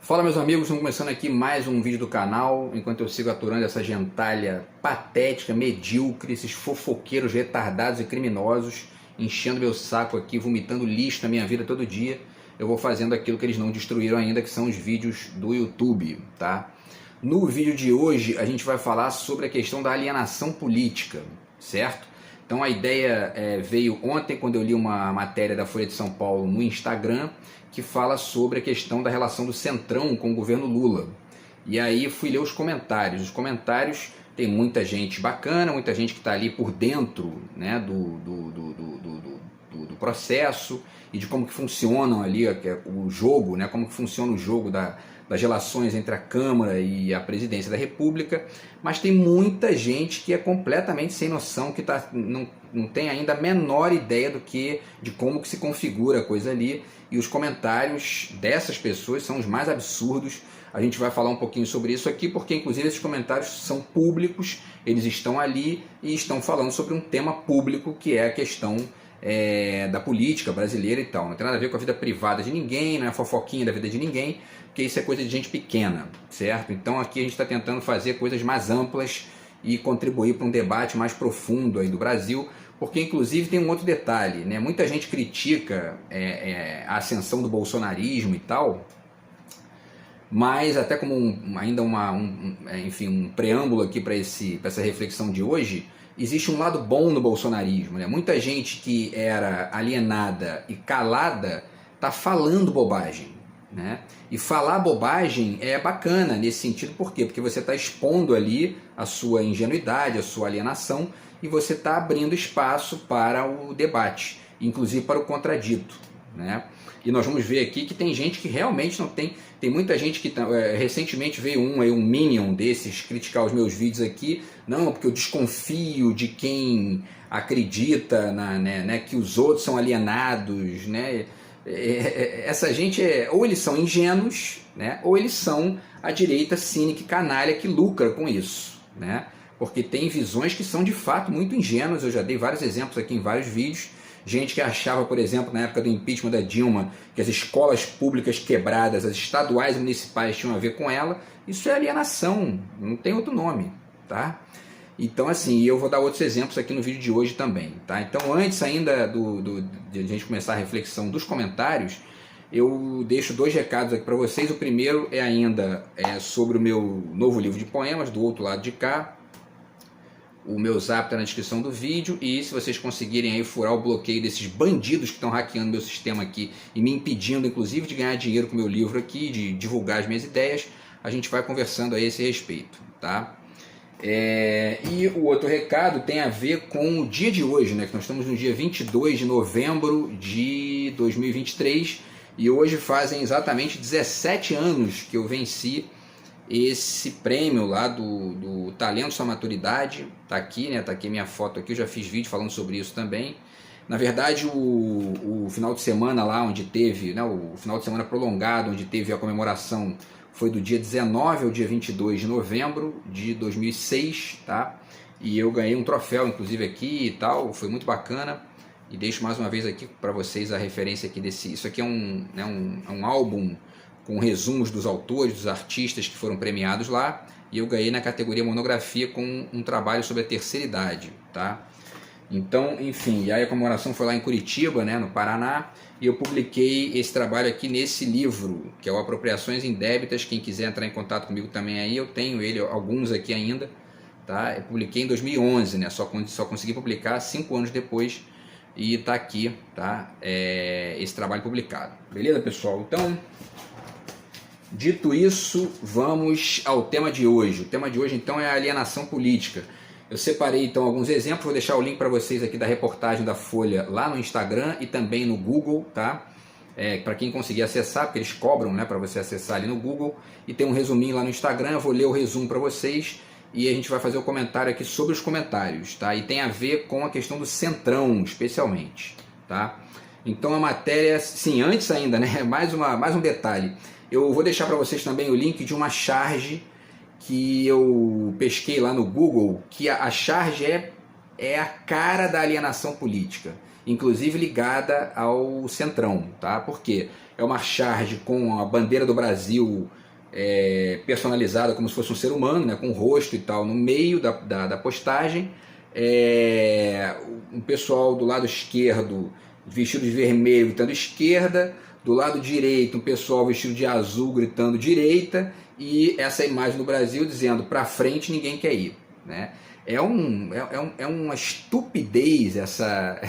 Fala, meus amigos, estamos começando aqui mais um vídeo do canal, enquanto eu sigo aturando essa gentalha patética, medíocre, esses fofoqueiros retardados e criminosos, enchendo meu saco aqui, vomitando lixo na minha vida todo dia. Eu vou fazendo aquilo que eles não destruíram ainda, que são os vídeos do YouTube, tá? No vídeo de hoje a gente vai falar sobre a questão da alienação política, certo? Então a ideia veio ontem quando eu li uma matéria da Folha de São Paulo no Instagram que fala sobre a questão da relação do Centrão com o governo Lula. E aí fui ler os comentários. Os comentários tem muita gente bacana, muita gente que está ali por dentro, né, do processo e de como que funcionam ali o jogo, né, como que funciona o jogo das relações entre a Câmara e a Presidência da República, mas tem muita gente que é completamente sem noção, que não tem ainda a menor ideia de como que se configura a coisa ali, e os comentários dessas pessoas são os mais absurdos. A gente vai falar um pouquinho sobre isso aqui, porque inclusive esses comentários são públicos, eles estão ali e estão falando sobre um tema público, que é a questão da política brasileira e tal. Não tem nada a ver com a vida privada de ninguém, não é fofoquinha da vida de ninguém, porque isso é coisa de gente pequena, certo? Então aqui a gente está tentando fazer coisas mais amplas e contribuir para um debate mais profundo aí do Brasil, porque inclusive tem um outro detalhe, né? Muita gente critica a ascensão do bolsonarismo e tal, mas até como um preâmbulo aqui para essa reflexão de hoje, existe um lado bom no bolsonarismo, né? Muita gente que era alienada e calada está falando bobagem, né? E falar bobagem é bacana nesse sentido, por quê? Porque você está expondo ali a sua ingenuidade, a sua alienação, e você está abrindo espaço para o debate, inclusive para o contradito, né? E nós vamos ver aqui que tem gente que realmente não tem. Tem muita gente que recentemente veio um Minion desses criticar os meus vídeos aqui. Não, porque eu desconfio de quem acredita né, que os outros são alienados, né? Essa gente ou eles são ingênuos, né? Ou eles são a direita cínica e canalha que lucra com isso, né? Porque tem visões que são de fato muito ingênuas. Eu já dei vários exemplos aqui em vários vídeos. Gente que achava, por exemplo, na época do impeachment da Dilma, que as escolas públicas quebradas, as estaduais e municipais tinham a ver com ela. Isso é alienação, não tem outro nome, tá? Então, assim, eu vou dar outros exemplos aqui no vídeo de hoje também, tá? Então, antes ainda de a gente começar a reflexão dos comentários, eu deixo dois recados aqui para vocês. O primeiro é sobre o meu novo livro de poemas, Do Outro Lado de Cá. O meu zap está na descrição do vídeo, e se vocês conseguirem aí furar o bloqueio desses bandidos que estão hackeando meu sistema aqui e me impedindo, inclusive, de ganhar dinheiro com o meu livro aqui, de divulgar as minhas ideias, a gente vai conversando a esse respeito, tá? E o outro recado tem a ver com o dia de hoje, né? Que nós estamos no dia 22 de novembro de 2023, e hoje fazem exatamente 17 anos que eu venci esse prêmio lá do Talento Sua Maturidade. Tá aqui, né? Tá aqui minha foto aqui, eu já fiz vídeo falando sobre isso também. Na verdade, o final de semana lá onde teve, né, o final de semana prolongado, onde teve a comemoração, foi do dia 19 ao dia 22 de novembro de 2006, tá? E eu ganhei um troféu, inclusive, aqui e tal, foi muito bacana. E deixo mais uma vez aqui para vocês a referência aqui isso aqui é um álbum com resumos dos autores, dos artistas que foram premiados lá, e eu ganhei na categoria monografia com um trabalho sobre a terceira idade, tá? Então, enfim, e aí a comemoração foi lá em Curitiba, né, no Paraná, e eu publiquei esse trabalho aqui nesse livro, que é o Apropriações Indébitas. Quem quiser entrar em contato comigo também aí, eu tenho alguns aqui ainda, tá? Eu publiquei em 2011, né, só consegui publicar 5 anos depois, e tá aqui, tá? Esse trabalho publicado. Beleza, pessoal? Então, dito isso, vamos ao tema de hoje. O tema de hoje, então, é a alienação política. Eu separei, então, alguns exemplos. Vou deixar o link para vocês aqui da reportagem da Folha lá no Instagram e também no Google, tá? Para quem conseguir acessar, porque eles cobram, né, para você acessar ali no Google. E tem um resuminho lá no Instagram. Eu vou ler o resumo para vocês e a gente vai fazer o comentário aqui sobre os comentários, tá? E tem a ver com a questão do Centrão, especialmente, tá? Então, a matéria... Sim, antes ainda, né? Mais um detalhe. Eu vou deixar para vocês também o link de uma charge que eu pesquei lá no Google, que a charge é a cara da alienação política, inclusive ligada ao Centrão, tá? Por quê? é uma charge com a bandeira do Brasil personalizada como se fosse um ser humano, né, com o rosto e tal no meio da postagem. O pessoal do lado esquerdo vestido de vermelho gritando esquerda, do lado direito um pessoal vestido de azul gritando direita, e essa imagem do Brasil dizendo para frente ninguém quer ir, né? É uma estupidez essa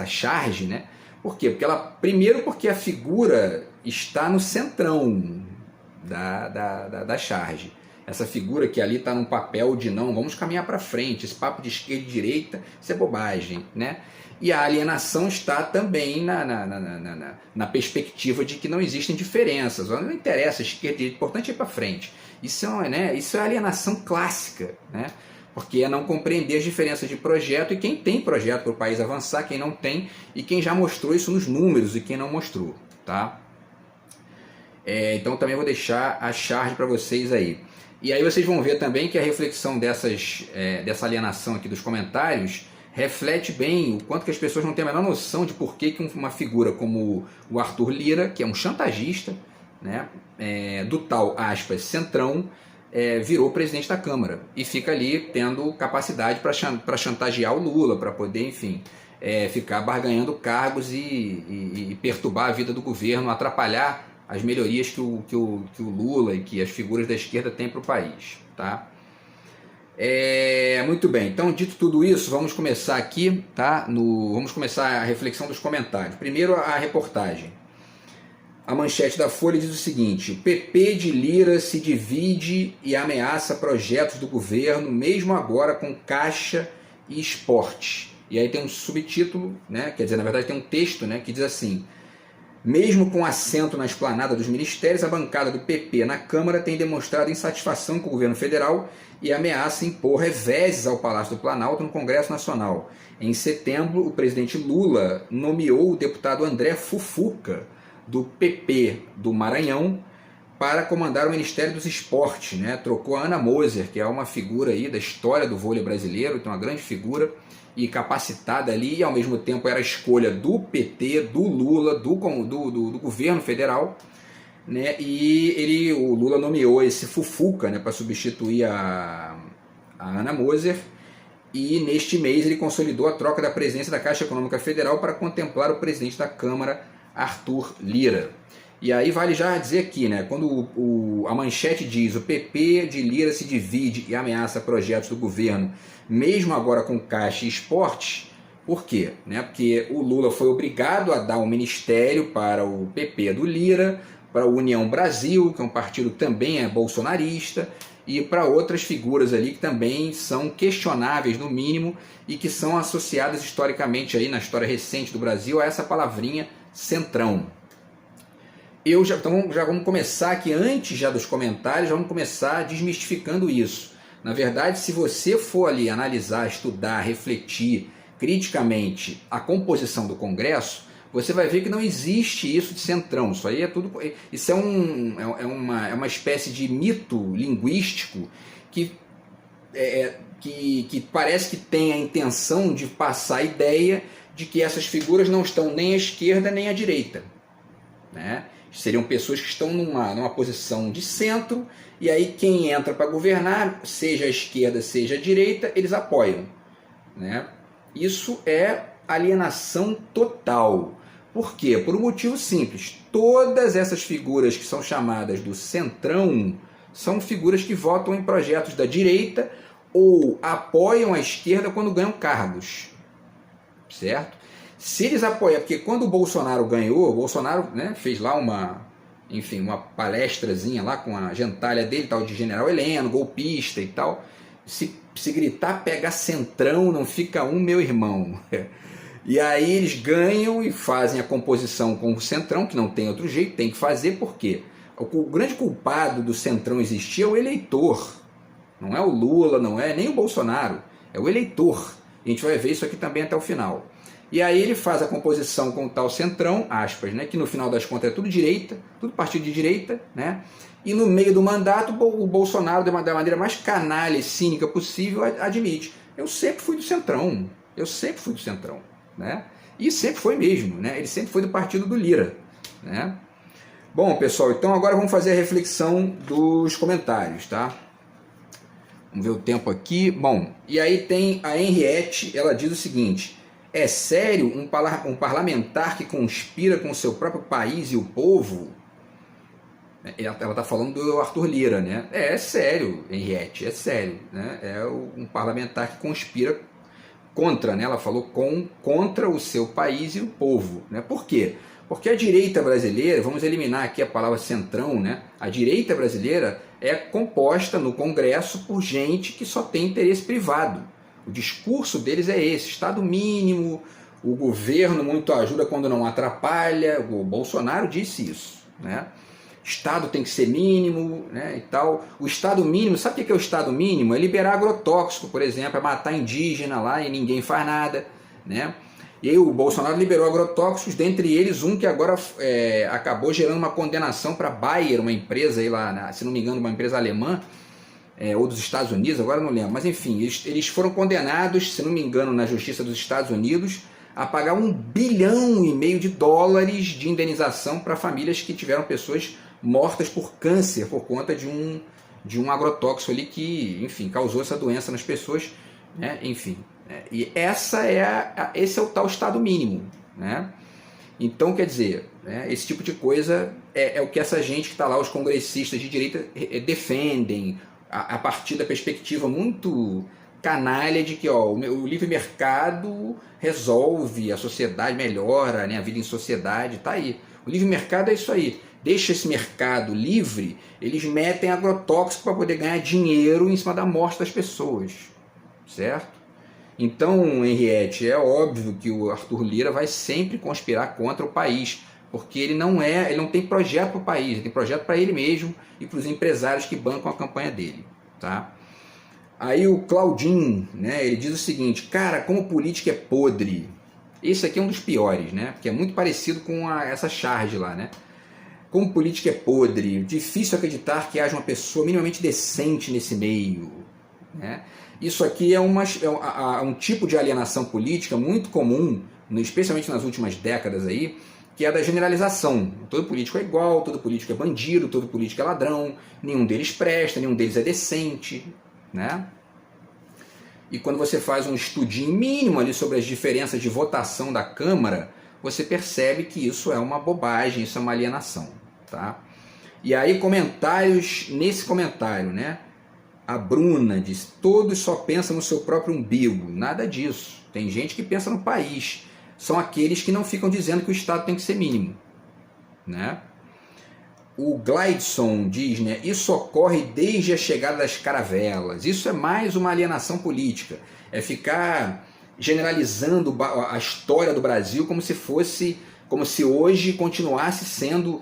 charge, né? Por quê? Primeiro porque a figura está no centrão da charge. Essa figura que ali está num papel de não, vamos caminhar para frente, esse papo de esquerda e direita, isso é bobagem, né? E a alienação está também na perspectiva de que não existem diferenças, não interessa esquerda e direita, o importante é ir para frente. Isso é alienação clássica, né? Porque é não compreender as diferenças de projeto, e quem tem projeto para o país avançar, quem não tem, e quem já mostrou isso nos números e quem não mostrou, tá? Então também vou deixar a charge para vocês aí. E aí vocês vão ver também que a reflexão dessa alienação aqui dos comentários reflete bem o quanto que as pessoas não têm a menor noção de por que uma figura como o Arthur Lira, que é um chantagista, né, do tal, aspas, centrão, virou presidente da Câmara e fica ali tendo capacidade para chantagear o Lula, para poder, enfim, ficar barganhando cargos e perturbar a vida do governo, atrapalhar as melhorias que o Lula e que as figuras da esquerda têm para o país, tá? Muito bem, então dito tudo isso, vamos começar aqui, tá? Vamos começar a reflexão dos comentários. Primeiro a reportagem. A manchete da Folha diz o seguinte: o PP de Lira se divide e ameaça projetos do governo, mesmo agora com Caixa e Esporte. E aí tem um subtítulo, né? Quer dizer, na verdade tem um texto, né, que diz assim: mesmo com assento na esplanada dos ministérios, a bancada do PP na Câmara tem demonstrado insatisfação com o governo federal e ameaça impor reveses ao Palácio do Planalto no Congresso Nacional. Em setembro, o presidente Lula nomeou o deputado André Fufuca, do PP do Maranhão, para comandar o Ministério dos Esportes, né? Trocou a Ana Moser, que é uma figura aí da história do vôlei brasileiro, então uma grande figura e capacitada ali, e ao mesmo tempo era a escolha do PT, do Lula, do governo federal, né? E o Lula nomeou esse Fufuca, né, para substituir a Ana Moser, e neste mês ele consolidou a troca da presidência da Caixa Econômica Federal para contemplar o presidente da Câmara, Arthur Lira. E aí vale já dizer aqui, né, quando a manchete diz: o PP de Lira se divide e ameaça projetos do governo, mesmo agora com Caixa e Esportes. Por quê? Né, porque o Lula foi obrigado a dar um ministério para o PP do Lira, para a União Brasil, que é um partido que também é bolsonarista, e para outras figuras ali que também são questionáveis, no mínimo, e que são associadas historicamente aí na história recente do Brasil a essa palavrinha centrão. Então já vamos começar aqui, antes já dos comentários, já vamos começar desmistificando isso. Na verdade, se você for ali analisar, estudar, refletir criticamente a composição do Congresso, você vai ver que não existe isso de centrão. Isso aí é tudo. Isso é uma espécie de mito linguístico que parece que tem a intenção de passar a ideia de que essas figuras não estão nem à esquerda nem à direita, né? Seriam pessoas que estão numa posição de centro, e aí quem entra para governar, seja a esquerda, seja a direita, eles apoiam, né? Isso é alienação total. Por quê? Por um motivo simples. Todas essas figuras que são chamadas do centrão são figuras que votam em projetos da direita ou apoiam a esquerda quando ganham cargos, certo? Se eles apoiam, porque quando o Bolsonaro ganhou, o Bolsonaro, né, fez lá uma palestrazinha lá com a gentalha dele, tal, de General Heleno, golpista e tal. Se gritar, pega centrão, não fica um, meu irmão. E aí eles ganham e fazem a composição com o centrão, que não tem outro jeito, tem que fazer, por quê? O grande culpado do centrão existir é o eleitor. Não é o Lula, não é nem o Bolsonaro, é o eleitor. E a gente vai ver isso aqui também até o final. E aí ele faz a composição com o tal centrão, aspas, né, que no final das contas é tudo direita, tudo partido de direita, né? E no meio do mandato o Bolsonaro, da maneira mais canalha e cínica possível, admite: eu sempre fui do centrão, né? E sempre foi mesmo, né? Ele sempre foi do partido do Lira, né? Bom, pessoal, então agora vamos fazer a reflexão dos comentários, tá? Vamos ver o tempo aqui. Bom, e aí tem a Henriette, ela diz o seguinte: é sério um parlamentar que conspira com o seu próprio país e o povo? Ela está falando do Arthur Lira, né? É sério, Henriette, é sério, né? É um parlamentar que conspira contra, né? Ela falou contra o seu país e o povo, né? Por quê? Porque a direita brasileira, vamos eliminar aqui a palavra centrão, né? A direita brasileira é composta no Congresso por gente que só tem interesse privado. O discurso deles é esse: Estado mínimo, o governo muito ajuda quando não atrapalha. O Bolsonaro disse isso, né? Estado tem que ser mínimo, né, e tal. O Estado mínimo, sabe o que é o Estado mínimo? É liberar agrotóxico, por exemplo, é matar indígena lá e ninguém faz nada, né? E aí o Bolsonaro liberou agrotóxicos, dentre eles um que agora acabou gerando uma condenação para a Bayer, uma empresa aí lá, se não me engano, uma empresa alemã, ou dos Estados Unidos, agora não lembro. Mas enfim, eles foram condenados, se não me engano, na Justiça dos Estados Unidos, a pagar $1,5 bilhão de indenização para famílias que tiveram pessoas mortas por câncer por conta de um agrotóxico ali que, enfim, causou essa doença nas pessoas, né? Enfim, e esse é o tal Estado mínimo, né? Então, quer dizer, né, esse tipo de coisa é o que essa gente que está lá, os congressistas de direita, defendem a partir da perspectiva muito canalha de que o livre mercado resolve, a sociedade melhora, né, a vida em sociedade, tá aí. O livre mercado é isso aí. Deixa esse mercado livre, eles metem agrotóxico para poder ganhar dinheiro em cima da morte das pessoas, certo? Então, Henriette, é óbvio que o Arthur Lira vai sempre conspirar contra o país, porque ele não tem projeto para o país, ele tem projeto para ele mesmo e para os empresários que bancam a campanha dele, tá? Aí o Claudinho, né, ele diz o seguinte: cara, como política é podre. Esse aqui é um dos piores, né, porque é muito parecido com essa charge lá, né? Como política é podre, difícil acreditar que haja uma pessoa minimamente decente nesse meio, né? Isso aqui é um tipo de alienação política muito comum, especialmente nas últimas décadas aí, que é a da generalização. Todo político é igual, todo político é bandido, todo político é ladrão, nenhum deles presta, nenhum deles é decente, né? E quando você faz um estudinho mínimo ali sobre as diferenças de votação da Câmara, você percebe que isso é uma bobagem, isso é uma alienação, tá? E aí comentários, nesse comentário, né? A Bruna diz: todos só pensam no seu próprio umbigo. Nada disso. Tem gente que pensa no país. São aqueles que não ficam dizendo que o Estado tem que ser mínimo, né? O Glideson diz, né? Isso ocorre desde a chegada das caravelas. Isso é mais uma alienação política. É ficar generalizando a história do Brasil como se hoje continuasse sendo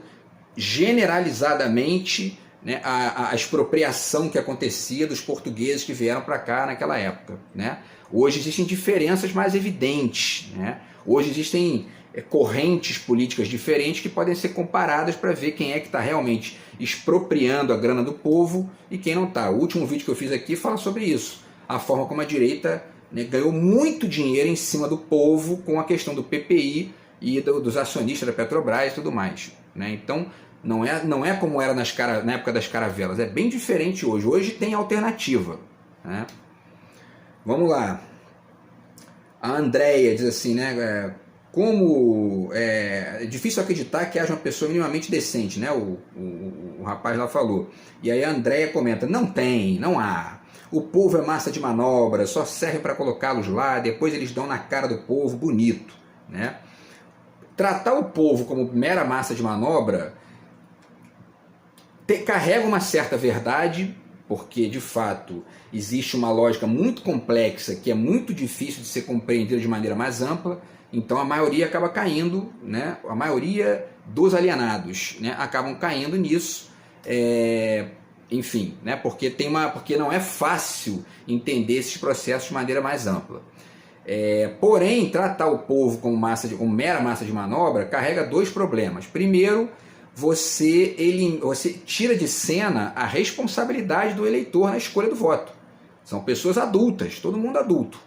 generalizadamente, né, a expropriação que acontecia dos portugueses que vieram para cá naquela época, né? Hoje existem diferenças mais evidentes, né? Hoje existem correntes políticas diferentes que podem ser comparadas para ver quem é que está realmente expropriando a grana do povo e quem não está. O último vídeo que eu fiz aqui fala sobre isso, a forma como a direita, né, ganhou muito dinheiro em cima do povo com a questão do PPI e dos acionistas da Petrobras e tudo mais, né? Então não é como era na época das caravelas, é bem diferente hoje. Hoje tem alternativa, né? Vamos lá. A Andréia diz assim, né? Como é difícil acreditar que haja uma pessoa minimamente decente, né? O rapaz lá falou. E aí a Andréia comenta: não há. O povo é massa de manobra, só serve para colocá-los lá, depois eles dão na cara do povo bonito, né? Tratar o povo como mera massa de manobra carrega uma certa verdade, porque de fato existe uma lógica muito complexa que é muito difícil de ser compreendida de maneira mais ampla. Então a maioria acaba caindo, né? A maioria dos alienados, né, acabam caindo nisso, enfim, né? Porque não é fácil entender esses processos de maneira mais ampla. Porém, tratar o povo como mera massa de manobra carrega dois problemas. Primeiro, você tira de cena a responsabilidade do eleitor na escolha do voto. São pessoas adultas, todo mundo adulto.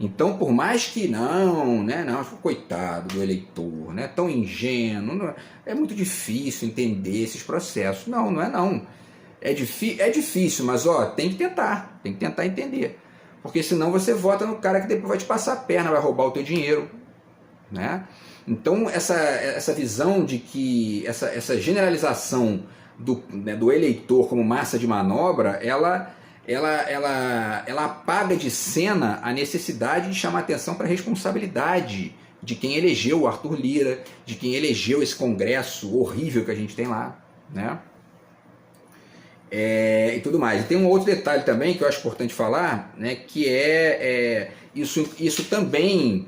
Então, por mais que não, né, não, coitado do eleitor, né, tão ingênuo, não, é muito difícil entender esses processos. Não, não é não. É difícil, mas ó, tem que tentar entender. Porque senão você vota no cara que depois vai te passar a perna, vai roubar o teu dinheiro, né? Então, essa visão de que, essa generalização do eleitor como massa de manobra, ela apaga de cena a necessidade de chamar atenção para a responsabilidade de quem elegeu o Arthur Lira, de quem elegeu esse Congresso horrível que a gente tem lá, né? E tudo mais. E tem um outro detalhe também que eu acho importante falar, né, que isso também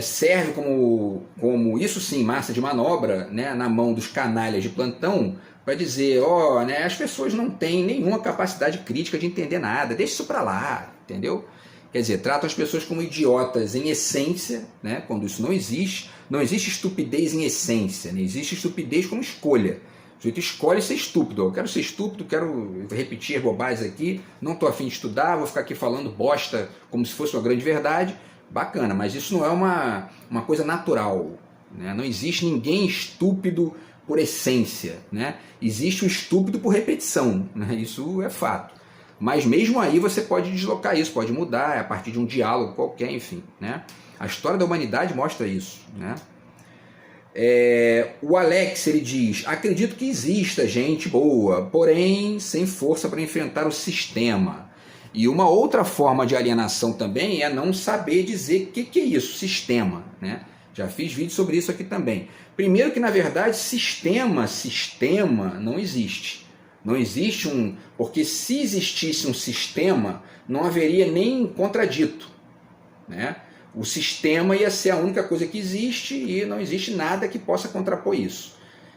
serve como, isso sim, massa de manobra, né, na mão dos canalhas de plantão, para dizer, né, as pessoas não têm nenhuma capacidade crítica de entender nada, deixa isso para lá, entendeu? Quer dizer, tratam as pessoas como idiotas em essência, né, quando isso não existe estupidez em essência, né, existe estupidez como escolha. O sujeito escolhe ser estúpido, eu quero ser estúpido, quero repetir bobagens aqui, não estou afim de estudar, vou ficar aqui falando bosta como se fosse uma grande verdade, bacana, mas isso não é uma coisa natural, né? Não existe ninguém estúpido por essência, né? Existe o estúpido por repetição, né? Isso é fato. Mas mesmo aí você pode deslocar isso, pode mudar a partir de um diálogo qualquer, enfim, né? A história da humanidade mostra isso, né? O Alex, ele diz, acredito que exista gente boa, porém sem força para enfrentar o sistema. E uma outra forma de alienação também é não saber dizer o que é isso, sistema, né? Já fiz vídeo sobre isso aqui também. Primeiro que, na verdade, sistema não existe. Não existe porque se existisse um sistema, não haveria nem contradito, né? O sistema ia ser a única coisa que existe e não existe nada que possa contrapor isso.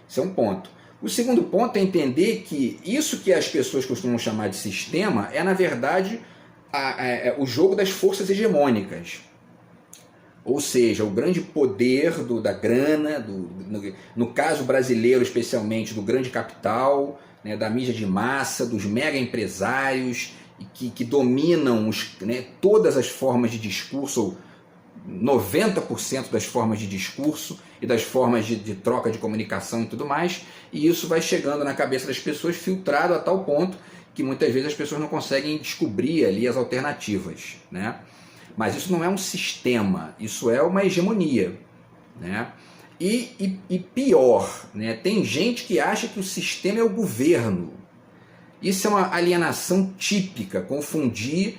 Isso é um ponto. O segundo ponto é entender que isso que as pessoas costumam chamar de sistema é, na verdade, o jogo das forças hegemônicas. Ou seja, o grande poder da grana, no caso brasileiro especialmente, do grande capital, né, da mídia de massa, dos mega empresários que dominam todas as formas de discurso, 90% das formas de discurso e das formas de troca de comunicação e tudo mais, e isso vai chegando na cabeça das pessoas filtrado a tal ponto que muitas vezes as pessoas não conseguem descobrir ali as alternativas, né? Mas isso não é um sistema, isso é uma hegemonia, né? E pior, né? Tem gente que acha que o sistema é o governo. Isso é uma alienação típica, confundir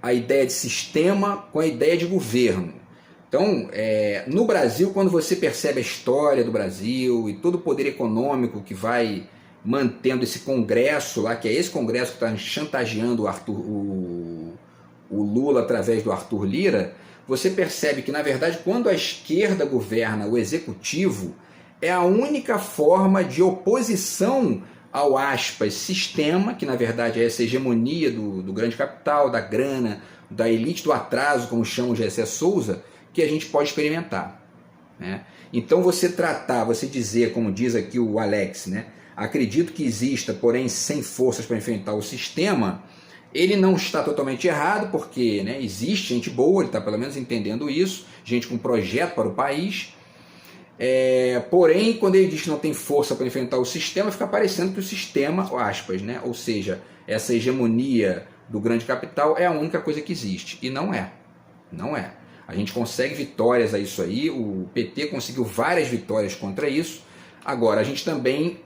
a ideia de sistema com a ideia de governo. Então, no Brasil, quando você percebe a história do Brasil e todo o poder econômico que vai mantendo esse Congresso lá, que é esse Congresso que está chantageando o Lula através do Arthur Lira, você percebe que, na verdade, quando a esquerda governa o executivo, é a única forma de oposição ao, aspas, sistema, que na verdade é essa hegemonia do grande capital, da grana, da elite do atraso, como chama o Gessé Souza, que a gente pode experimentar, né? Então você dizer, como diz aqui o Alex, né, acredito que exista, porém sem forças para enfrentar o sistema, ele não está totalmente errado, porque, né, existe gente boa, ele está pelo menos entendendo isso, gente com projeto para o país. Porém, quando ele diz que não tem força para enfrentar o sistema, fica parecendo que o sistema, aspas, né, ou seja, essa hegemonia do grande capital é a única coisa que existe. E não é. Não é. A gente consegue vitórias a isso aí, o PT conseguiu várias vitórias contra isso. Agora, a gente também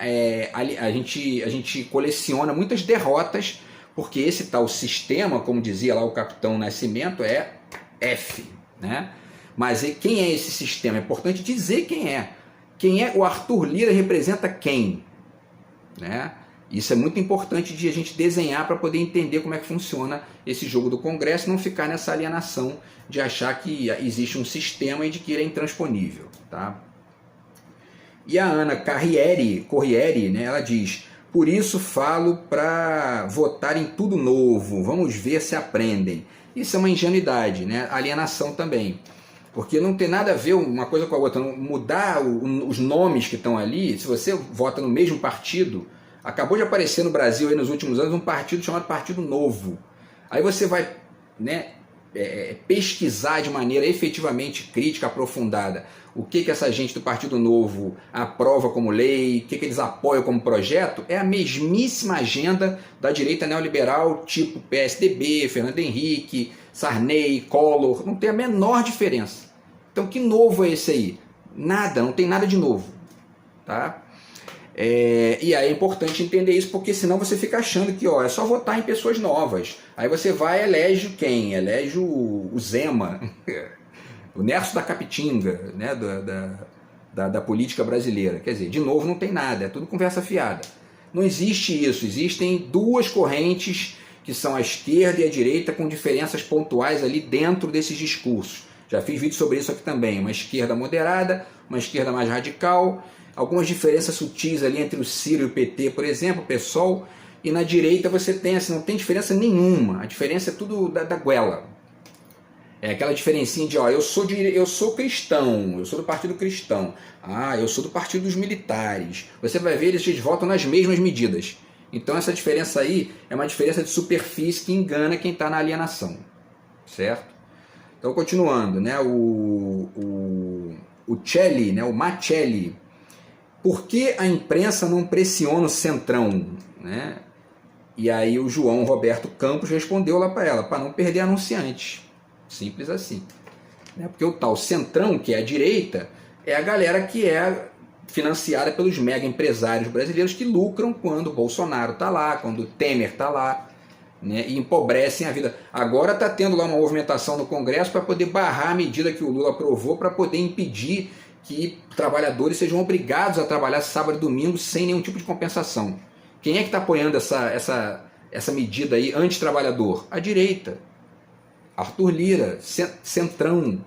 a gente coleciona muitas derrotas, porque esse tal sistema, como dizia lá o Capitão Nascimento, é F, né? Mas quem é esse sistema? É importante dizer quem é. Quem é o Arthur Lira representa quem? Né? Isso é muito importante de a gente desenhar para poder entender como é que funciona esse jogo do Congresso e não ficar nessa alienação de achar que existe um sistema e de que ele é intransponível. Tá? E a Ana Corriere, né, ela diz, por isso falo para votar em tudo novo, vamos ver se aprendem. Isso é uma ingenuidade, né? Alienação também. Porque não tem nada a ver uma coisa com a outra. Mudar os nomes que estão ali, se você vota no mesmo partido, acabou de aparecer no Brasil aí nos últimos anos um partido chamado Partido Novo. Aí você vai, né, pesquisar de maneira efetivamente crítica, aprofundada, o que essa gente do Partido Novo aprova como lei, o que eles apoiam como projeto, é a mesmíssima agenda da direita neoliberal, tipo PSDB, Fernando Henrique, Sarney, Collor, não tem a menor diferença. Então, que novo é esse aí? Nada, não tem nada de novo. Tá? E aí é importante entender isso, porque senão você fica achando que é só votar em pessoas novas. Aí você vai e elege quem? Elege o Zema, o Nerso da Capitinga, né? da política brasileira. Quer dizer, de novo, não tem nada, é tudo conversa fiada. Não existe isso, existem duas correntes que são a esquerda e a direita com diferenças pontuais ali dentro desses discursos. Já fiz vídeo sobre isso aqui também, uma esquerda moderada, uma esquerda mais radical, algumas diferenças sutis ali entre o Ciro e o PT, por exemplo, o PSOL, e na direita você tem assim, não tem diferença nenhuma, a diferença é tudo da goela. É aquela diferencinha de, eu sou cristão, eu sou do Partido Cristão, eu sou do Partido dos Militares. Você vai ver, eles votam nas mesmas medidas. Então essa diferença aí é uma diferença de superfície que engana quem está na alienação, certo? Então, continuando, né, o Celli, né, o Marcelli, por que a imprensa não pressiona o Centrão? Né? E aí o João Roberto Campos respondeu lá para ela, para não perder anunciantes. Simples assim. Né? Porque o tal Centrão, que é a direita, é a galera que é financiada pelos mega empresários brasileiros que lucram quando o Bolsonaro está lá, quando o Temer está lá. Né, e empobrecem a vida. Agora está tendo lá uma movimentação no Congresso para poder barrar a medida que o Lula aprovou para poder impedir que trabalhadores sejam obrigados a trabalhar sábado e domingo sem nenhum tipo de compensação. Quem é que está apoiando essa medida aí anti-trabalhador? A direita. Arthur Lira, Centrão.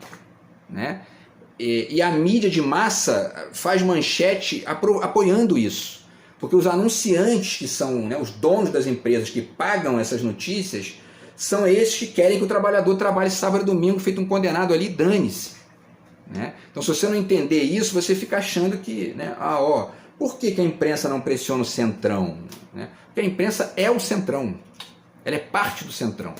Né? E a mídia de massa faz manchete apoiando isso. Porque os anunciantes, que são, né, os donos das empresas que pagam essas notícias, são esses que querem que o trabalhador trabalhe sábado e domingo, feito um condenado ali, dane-se. Né? Então, se você não entender isso, você fica achando que, né, por que a imprensa não pressiona o Centrão? Né? Porque a imprensa é o Centrão, ela é parte do Centrão.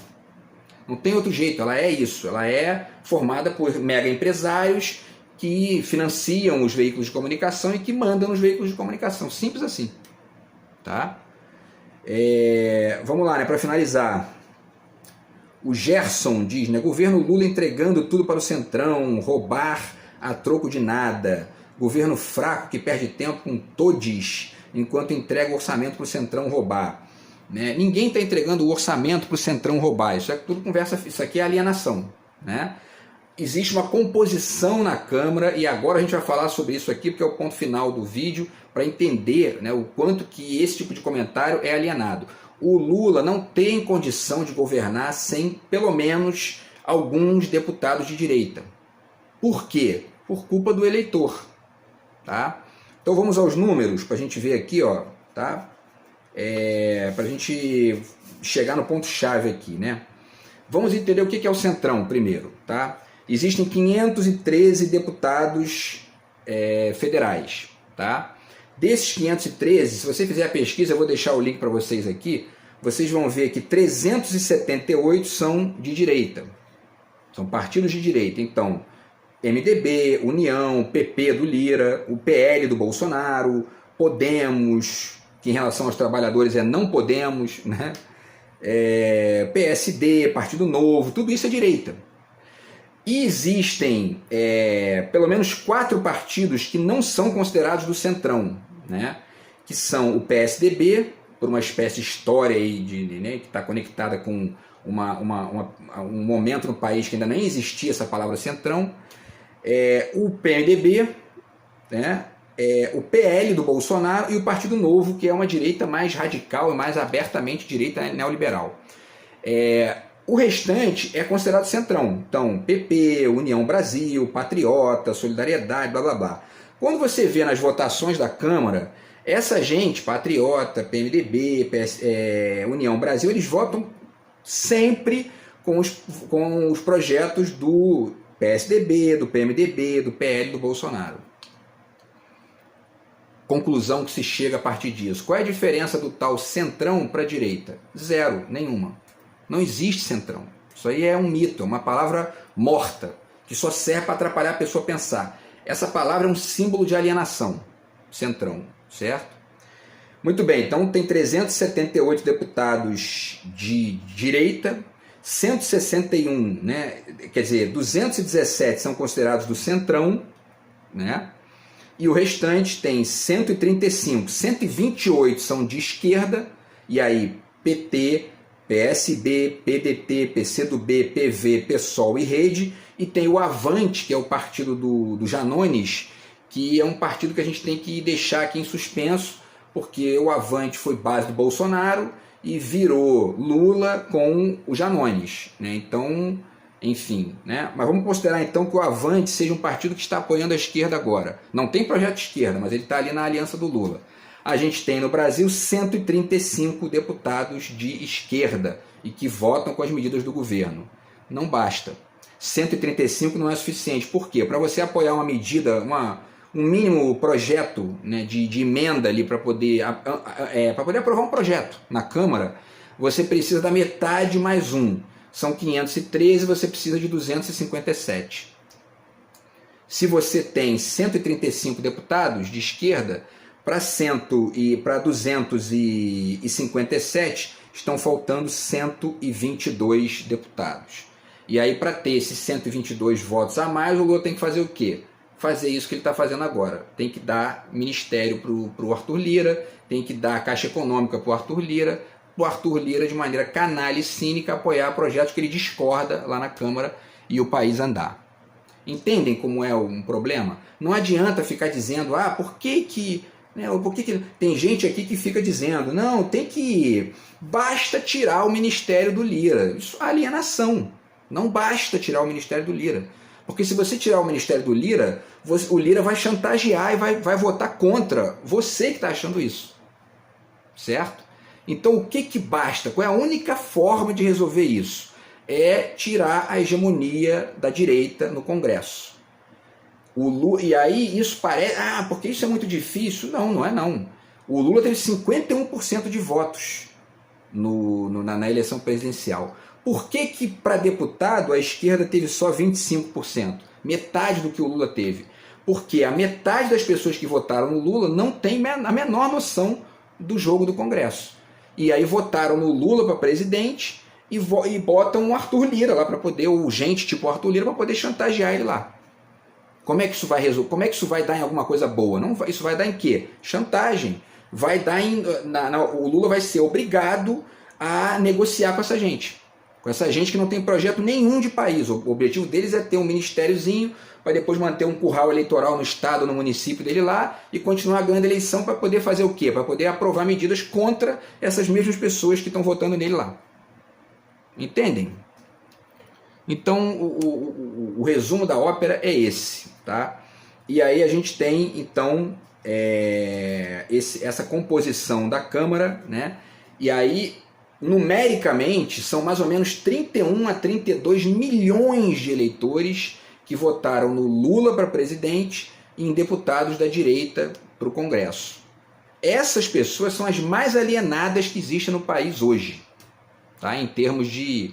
Não tem outro jeito, ela é isso, ela é formada por mega empresários que financiam os veículos de comunicação e que mandam nos veículos de comunicação. Simples assim. Tá? Vamos lá, né, para finalizar. O Gerson diz, né, governo Lula entregando tudo para o Centrão, roubar a troco de nada. Governo fraco que perde tempo com todes, enquanto entrega o orçamento para o Centrão roubar. Né? Ninguém está entregando o orçamento para o Centrão roubar. Isso é tudo conversa, isso aqui é alienação. Né? Existe uma composição na Câmara, e agora a gente vai falar sobre isso aqui, porque é o ponto final do vídeo, para entender, né, o quanto que esse tipo de comentário é alienado. O Lula não tem condição de governar sem, pelo menos, alguns deputados de direita. Por quê? Por culpa do eleitor. Tá? Então vamos aos números, para a gente ver aqui, tá? Para a gente chegar no ponto-chave aqui, né? Vamos entender o que é o Centrão primeiro, tá? Existem 513 deputados federais, tá? Desses 513, se você fizer a pesquisa, eu vou deixar o link para vocês aqui, vocês vão ver que 378 são de direita, são partidos de direita. Então, MDB, União, PP do Lira, o PL do Bolsonaro, Podemos, que em relação aos trabalhadores é Não Podemos, né? PSD, Partido Novo, tudo isso é direita. E existem pelo menos 4 partidos que não são considerados do Centrão, né? Que são o PSDB, por uma espécie de história aí né, que está conectada com um momento no país que ainda nem existia essa palavra Centrão, o PMDB, né? O PL do Bolsonaro e o Partido Novo, que é uma direita mais radical e mais abertamente direita neoliberal. O restante é considerado Centrão. Então, PP, União Brasil, Patriota, Solidariedade, blá blá blá. Quando você vê nas votações da Câmara, essa gente, Patriota, PMDB, União Brasil, eles votam sempre com os projetos do PSDB, do PMDB, do PL do Bolsonaro. Conclusão que se chega a partir disso. Qual é a diferença do tal Centrão para a direita? Zero, nenhuma. Não existe Centrão. Isso aí é um mito, é uma palavra morta, que só serve para atrapalhar a pessoa a pensar. Essa palavra é um símbolo de alienação, centrão, certo? Muito bem, então tem 378 deputados de direita, 161, né, quer dizer, 217 são considerados do centrão, né, e o restante tem 135, 128 são de esquerda, e aí PT, PSB, PDT, PCdoB, PV, PSOL e Rede, e tem o Avante, que é o partido do Janones, que é um partido que a gente tem que deixar aqui em suspenso, porque o Avante foi base do Bolsonaro e virou Lula com o Janones, né? Então, enfim, né? Mas vamos considerar então que o Avante seja um partido que está apoiando a esquerda agora. Não tem projeto de esquerda, mas ele está ali na aliança do Lula. A gente tem no Brasil 135 deputados de esquerda e que votam com as medidas do governo. Não basta. 135 não é suficiente. Por quê? Para você apoiar uma medida, um mínimo projeto, né, de emenda ali para poder aprovar um projeto na Câmara, você precisa da metade mais um. São 513, você precisa de 257. Se você tem 135 deputados de esquerda, para 257 estão faltando 122 deputados. E aí, para ter esses 122 votos a mais, o Lula tem que fazer o quê? Fazer isso que ele está fazendo agora. Tem que dar ministério para o Arthur Lira, tem que dar Caixa Econômica para o Arthur Lira de maneira canalha e cínica apoiar projetos que ele discorda lá na Câmara e o país andar. Entendem como é um problema? Não adianta ficar dizendo, por que tem gente aqui que fica dizendo, não, basta tirar o ministério do Lira. Isso é alienação. Não basta tirar o ministério do Lira. Porque se você tirar o ministério do Lira, o Lira vai chantagear e vai votar contra você que está achando isso. Certo? Então o que basta? Qual é a única forma de resolver isso? É tirar a hegemonia da direita no Congresso. E aí isso parece, porque isso é muito difícil. Não é não. O Lula teve 51% de votos na eleição presidencial. Por que para deputado a esquerda teve só 25%? Metade do que o Lula teve. Porque a metade das pessoas que votaram no Lula não tem a menor noção do jogo do Congresso. E aí votaram no Lula para presidente e botam o Arthur Lira lá para poder, ou gente tipo o Arthur Lira, para poder chantagear ele lá. Como é que isso vai resolver? Como é que isso vai dar em alguma coisa boa? Isso vai dar em quê? Chantagem. Vai dar o Lula vai ser obrigado a negociar com essa gente. Com essa gente que não tem projeto nenhum de país. O objetivo deles é ter um ministériozinho, para depois manter um curral eleitoral no estado, no município dele lá, e continuar ganhando eleição para poder fazer o quê? Para poder aprovar medidas contra essas mesmas pessoas que estão votando nele lá. Entendem? Então, o resumo da ópera é esse, tá? E aí a gente tem, então, essa composição da Câmara, né? E aí, numericamente, são mais ou menos 31 a 32 milhões de eleitores que votaram no Lula para presidente e em deputados da direita para o Congresso. Essas pessoas são as mais alienadas que existem no país hoje, tá? Em termos de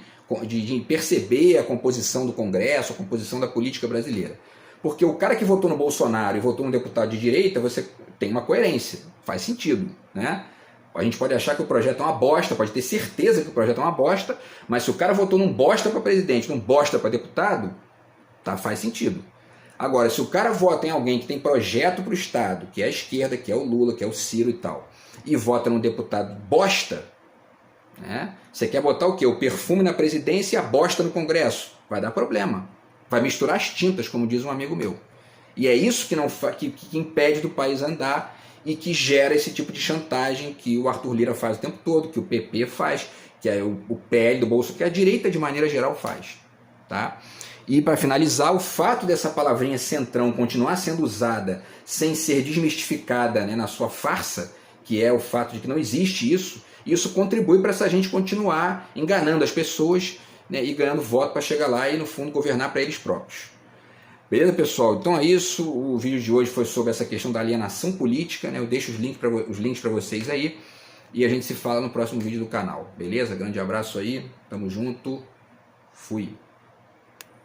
perceber a composição do Congresso, a composição da política brasileira. Porque o cara que votou no Bolsonaro e votou no deputado de direita, você tem uma coerência, faz sentido, né? A gente pode achar que o projeto é uma bosta, pode ter certeza que o projeto é uma bosta, mas se o cara votou num bosta para presidente, num bosta para deputado, tá, faz sentido. Agora, se o cara vota em alguém que tem projeto para o Estado, que é a esquerda, que é o Lula, que é o Ciro e tal, e vota num deputado bosta, né? Você quer botar o quê? O perfume na presidência e a bosta no Congresso. Vai dar problema. Vai misturar as tintas, como diz um amigo meu. E é isso que impede do país andar e que gera esse tipo de chantagem que o Arthur Lira faz o tempo todo, que o PP faz, que é o PL do Bolsonaro, que a direita, de maneira geral, faz. Tá? E para finalizar, o fato dessa palavrinha centrão continuar sendo usada sem ser desmistificada, né, na sua farsa, que é o fato de que não existe isso contribui para essa gente continuar enganando as pessoas, né, e ganhando voto para chegar lá e, no fundo, governar para eles próprios. Beleza, pessoal? Então é isso. O vídeo de hoje foi sobre essa questão da alienação política, né? Eu deixo os links para vocês aí e a gente se fala no próximo vídeo do canal. Beleza? Grande abraço aí. Tamo junto. Fui.